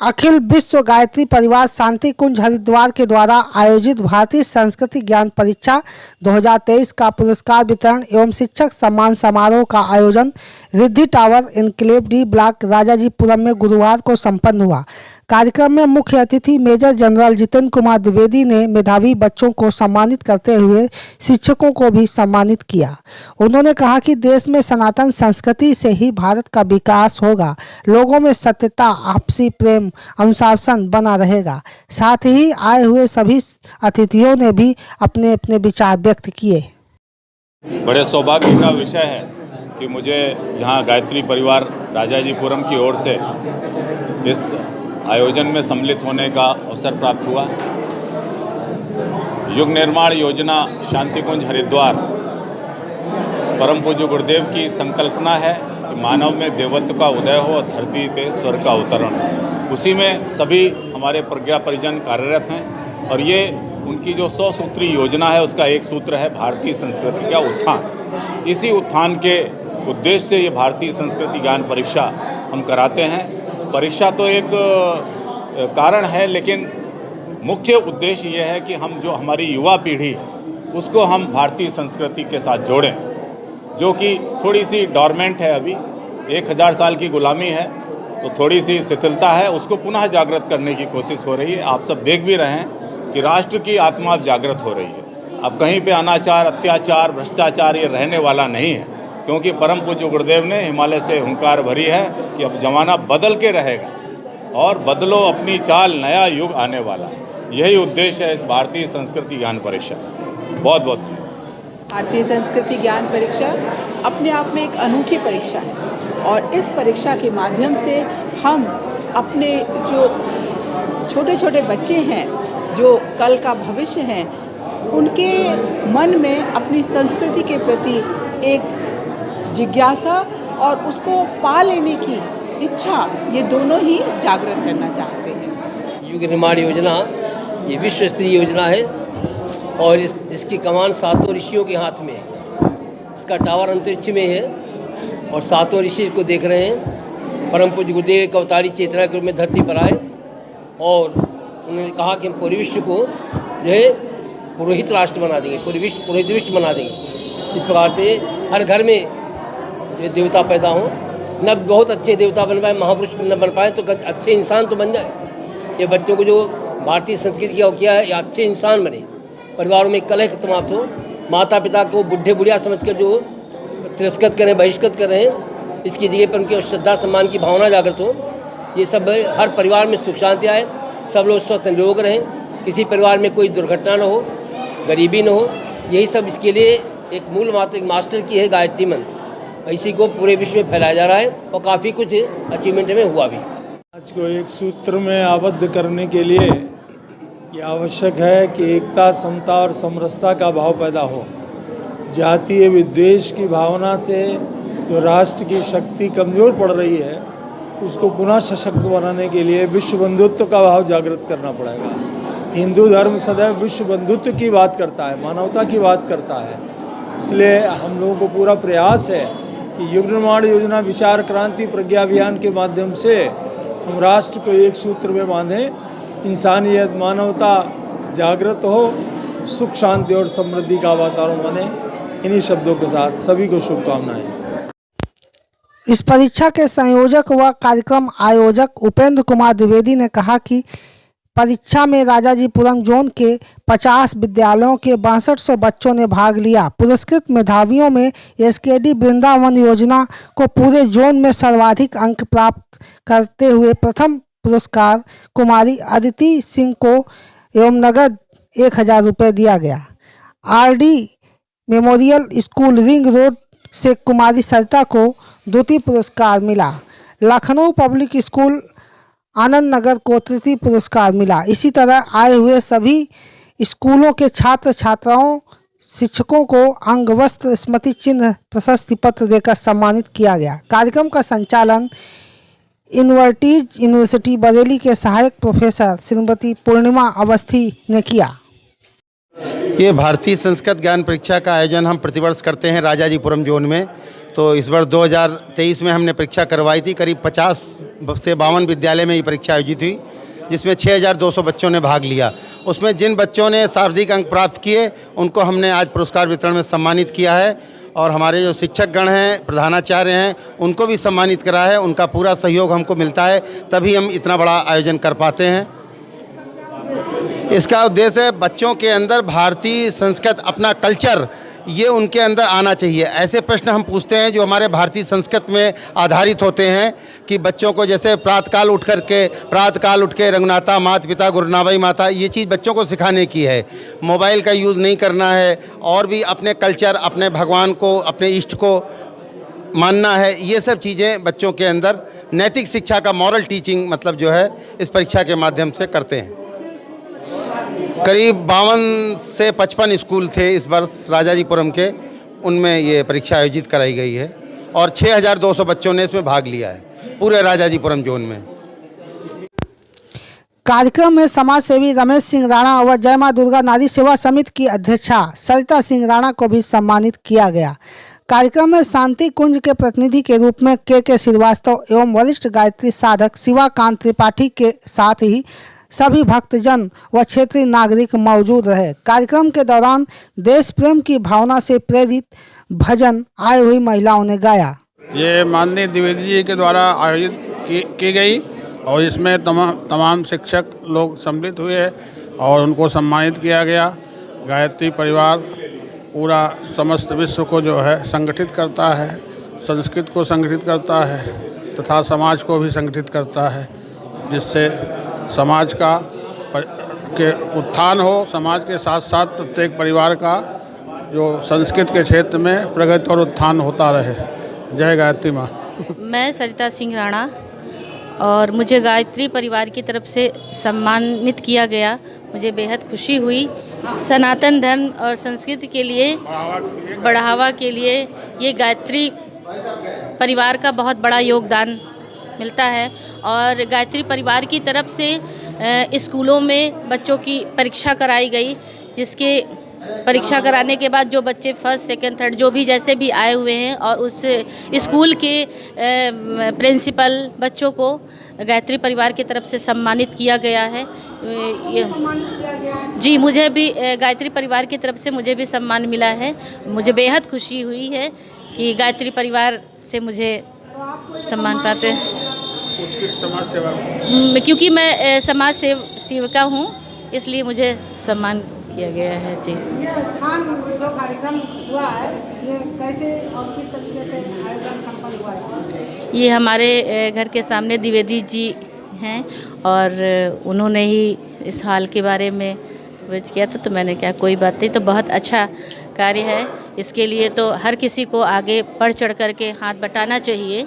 अखिल विश्व गायत्री परिवार शांति कुंज हरिद्वार के द्वारा आयोजित भारतीय संस्कृति ज्ञान परीक्षा 2023 का पुरस्कार वितरण एवं शिक्षक सम्मान समारोह का आयोजन Riddhi tower enclave D block Rajajipuram में गुरुवार को संपन्न हुआ। कार्यक्रम में मुख्य अतिथि मेजर जनरल जितेंद्र कुमार द्विवेदी ने मेधावी बच्चों को सम्मानित करते हुए शिक्षकों को भी सम्मानित किया। उन्होंने कहा कि देश में सनातन संस्कृति से ही भारत का विकास होगा, लोगों में सत्यता, आपसी प्रेम, अनुशासन बना रहेगा। साथ ही आए हुए सभी अतिथियों ने भी अपने अपने विचार व्यक्त किए। बड़े सौभाग्य का विषय है कि मुझे यहाँ गायत्री परिवार राजाजीपुरम की ओर से इस आयोजन में सम्मिलित होने का अवसर प्राप्त हुआ। युग निर्माण योजना शांति कुंज हरिद्वार परम पूज्य गुरुदेव की संकल्पना है कि मानव में देवत्व का उदय हो और धरती पे स्वर्ग का अवतरण हो। उसी में सभी हमारे प्रज्ञा परिजन कार्यरत हैं और ये उनकी जो 100 सूत्री योजना है उसका एक सूत्र है भारतीय संस्कृति का उत्थान। इसी उत्थान के उद्देश्य से ये भारतीय संस्कृति ज्ञान परीक्षा हम कराते हैं। परीक्षा तो एक कारण है, लेकिन मुख्य उद्देश्य ये है कि हम जो हमारी युवा पीढ़ी है उसको हम भारतीय संस्कृति के साथ जोड़ें, जो कि थोड़ी सी डॉर्मेंट है। अभी 1000 साल की गुलामी है तो थोड़ी सी शिथिलता है, उसको पुनः जागृत करने की कोशिश हो रही है। आप सब देख भी रहे हैं कि राष्ट्र की आत्मा अब जागृत हो रही है। अब कहीं पे अनाचार, अत्याचार, भ्रष्टाचार ये रहने वाला नहीं है, क्योंकि परम पूज्य गुरुदेव ने हिमालय से हुंकार भरी है कि अब जमाना बदल के रहेगा और बदलो अपनी चाल, नया युग आने वाला। यही उद्देश्य है इस भारतीय संस्कृति ज्ञान परीक्षा। बहुत बहुत भारतीय संस्कृति ज्ञान परीक्षा अपने आप में एक अनूठी परीक्षा है और इस परीक्षा के माध्यम से हम अपने जो छोटे छोटे बच्चे हैं, जो कल का भविष्य हैं, उनके मन में अपनी संस्कृति के प्रति एक जिज्ञासा और उसको पा लेने की इच्छा, ये दोनों ही जागृत करना चाहते हैं। युग निर्माण योजना ये विश्व स्तरीय योजना है और इसकी कमान 7 ऋषियों के हाथ में है। इसका टावर अंतरिक्ष में है और 7 ऋषि को देख रहे हैं। परम पूज्य गुरुदेव एक अवतारी चेतना के रूप में धरती पर आए और उन्होंने कहा कि हम पूरे विश्व को जो है पुरोहित राष्ट्र बना देंगे, पुरोहित विश्व बना देंगे। इस प्रकार से हर घर में जो देवता पैदा हों, न बहुत अच्छे देवता बन पाए, महापुरुष न बन पाए तो अच्छे इंसान तो बन जाए। ये बच्चों को जो भारतीय संस्कृति का किया है, ये अच्छे इंसान बने, परिवारों में कलह समाप्त हो, माता पिता को बुढ़े बुढ़िया समझकर जो तिरस्कृत करें, बहिष्कृत कर रहे हैं, इसकी जगह पर उनके श्रद्धा सम्मान की भावना जागृत हो। ये सब हर परिवार में सुख शांति आए, सब लोग स्वस्थ निरोग रहें, किसी परिवार में कोई दुर्घटना न हो, गरीबी न हो। यही सब इसके लिए एक मूल मास्टर की है गायत्री मंत्र। इसी को पूरे विश्व में फैलाया जा रहा है और काफ़ी कुछ अचीवमेंट में हुआ भी। आज को एक सूत्र में आबद्ध करने के लिए ये आवश्यक है कि एकता, समता और समरसता का भाव पैदा हो। जातीय विद्वेष की भावना से जो राष्ट्र की शक्ति कमज़ोर पड़ रही है, उसको पुनः सशक्त बनाने के लिए विश्व बंधुत्व का भाव जागृत करना पड़ेगा। हिंदू धर्म सदैव विश्व बंधुत्व की बात करता है, मानवता की बात करता है। इसलिए हम लोगों को पूरा प्रयास है कि युग निर्माण योजना, विचार क्रांति, प्रज्ञा अभियान के माध्यम से हम राष्ट्र को एक सूत्र में बांधें, इंसानियत, मानवता जागृत हो, सुख शांति और समृद्धि का वातावरण बने। इन्हीं शब्दों के साथ सभी को शुभकामनाएं। इस परीक्षा के संयोजक व कार्यक्रम आयोजक उपेंद्र कुमार द्विवेदी ने कहा कि परीक्षा में राजाजीपुरम जोन के 50 विद्यालयों के 6200 बच्चों ने भाग लिया। पुरस्कृत मेधावियों में एसकेडी वृंदावन योजना को पूरे जोन में सर्वाधिक अंक प्राप्त करते हुए प्रथम पुरस्कार कुमारी अदिति सिंह को एवं नगद 1000 रुपये दिया गया। RD memorial school ring road से कुमारी सरिता को द्वितीय पुरस्कार मिला। लखनऊ पब्लिक स्कूल आनंद नगर को तृतीय पुरस्कार मिला। इसी तरह आए हुए सभी स्कूलों के छात्र छात्राओं, शिक्षकों को अंग वस्त्र, स्मृति चिन्ह, प्रशस्ति पत्र देकर सम्मानित किया गया। कार्यक्रम का संचालन इनवर्टीज यूनिवर्सिटी बरेली के सहायक प्रोफेसर श्रीमती पूर्णिमा अवस्थी ने किया। ये भारतीय संस्कृत ज्ञान परीक्षा का आयोजन हम प्रतिवर्ष करते हैं राजाजीपुरम जोन में। तो इस वर्ष 2023 में हमने परीक्षा करवाई थी। करीब 50 से 52 विद्यालय में ये परीक्षा आयोजित हुई, जिसमें 6200 बच्चों ने भाग लिया। उसमें जिन बच्चों ने सर्वाधिक अंक प्राप्त किए उनको हमने आज पुरस्कार वितरण में सम्मानित किया है, और हमारे जो शिक्षकगण हैं, प्रधानाचार्य हैं, उनको भी सम्मानित करा है। उनका पूरा सहयोग हमको मिलता है, तभी हम इतना बड़ा आयोजन कर पाते हैं। इसका उद्देश्य है बच्चों के अंदर भारतीय संस्कृत, अपना कल्चर, ये उनके अंदर आना चाहिए। ऐसे प्रश्न हम पूछते हैं जो हमारे भारतीय संस्कृत में आधारित होते हैं, कि बच्चों को जैसे प्रातःकाल उठ के रघुनाथा माता पिता गुरुनाबाई माता, ये चीज़ बच्चों को सिखाने की है। मोबाइल का यूज़ नहीं करना है, और भी अपने कल्चर, अपने भगवान को, अपने इष्ट को मानना है। ये सब चीज़ें बच्चों के अंदर नैतिक शिक्षा का, मॉरल टीचिंग मतलब जो है, इस परीक्षा के माध्यम से करते हैं। करीब 52 से 55 स्कूल थे इस वर्ष राजाजीपुरम के, उनमें ये परीक्षा आयोजित कराई गई है, और 6200 बच्चों ने इसमें भाग लिया है पूरे राजाजीपुरम जोन में। कार्यक्रम में समाज सेवी रमेश सिंह राणा व जय मां दुर्गा नारी सेवा समिति की अध्यक्षा सरिता सिंह राणा को भी सम्मानित किया गया। कार्यक्रम में शांति कुंज के प्रतिनिधि के रूप में के श्रीवास्तव एवं वरिष्ठ गायत्री साधक शिवाकांत त्रिपाठी के साथ ही सभी भक्तजन व क्षेत्रीय नागरिक मौजूद रहे। कार्यक्रम के दौरान देश प्रेम की भावना से प्रेरित भजन आई हुई महिलाओं ने गाया। ये माननीय द्विवेदी जी के द्वारा आयोजित की गई, और इसमें तमाम शिक्षक लोग सम्मिलित हुए और उनको सम्मानित किया गया। गायत्री परिवार पूरा समस्त विश्व को जो है संगठित करता है, संस्कृत को संगठित करता है तथा समाज को भी संगठित करता है, जिससे समाज का के उत्थान हो। समाज के साथ साथ प्रत्येक परिवार का जो संस्कृत के क्षेत्र में प्रगति और उत्थान होता रहे। जय गायत्री माँ। मैं सरिता सिंह राणा, और मुझे गायत्री परिवार की तरफ से सम्मानित किया गया। मुझे बेहद खुशी हुई। सनातन धर्म और संस्कृति के लिए बढ़ावा के लिए ये गायत्री परिवार का बहुत बड़ा योगदान मिलता है, और गायत्री परिवार की तरफ से स्कूलों में बच्चों की परीक्षा कराई गई, जिसके परीक्षा कराने के बाद जो बच्चे फर्स्ट, सेकंड, थर्ड जो भी जैसे भी आए हुए हैं, और उस स्कूल के प्रिंसिपल बच्चों को गायत्री परिवार की तरफ से सम्मानित किया गया है। जी, मुझे भी गायत्री परिवार की तरफ से मुझे भी सम्मान मिला है। मुझे बेहद खुशी हुई है कि गायत्री परिवार से मुझे सम्मान प्राप्त है। समाज सेवा, क्योंकि मैं समाज सेविका हूँ, इसलिए मुझे सम्मान किया गया है। जी, ये स्थान जो कार्यक्रम हुआ है, ये कैसे और किस तरीके से आयोजन संपन्न हुआ है? ये हमारे घर के सामने द्विवेदी जी हैं, और उन्होंने ही इस हाल के बारे में विच किया था, तो मैंने कहा कोई बात नहीं, तो बहुत अच्छा कार्य है। इसके लिए तो हर किसी को आगे बढ़ चढ़ कर के हाथ बटाना चाहिए।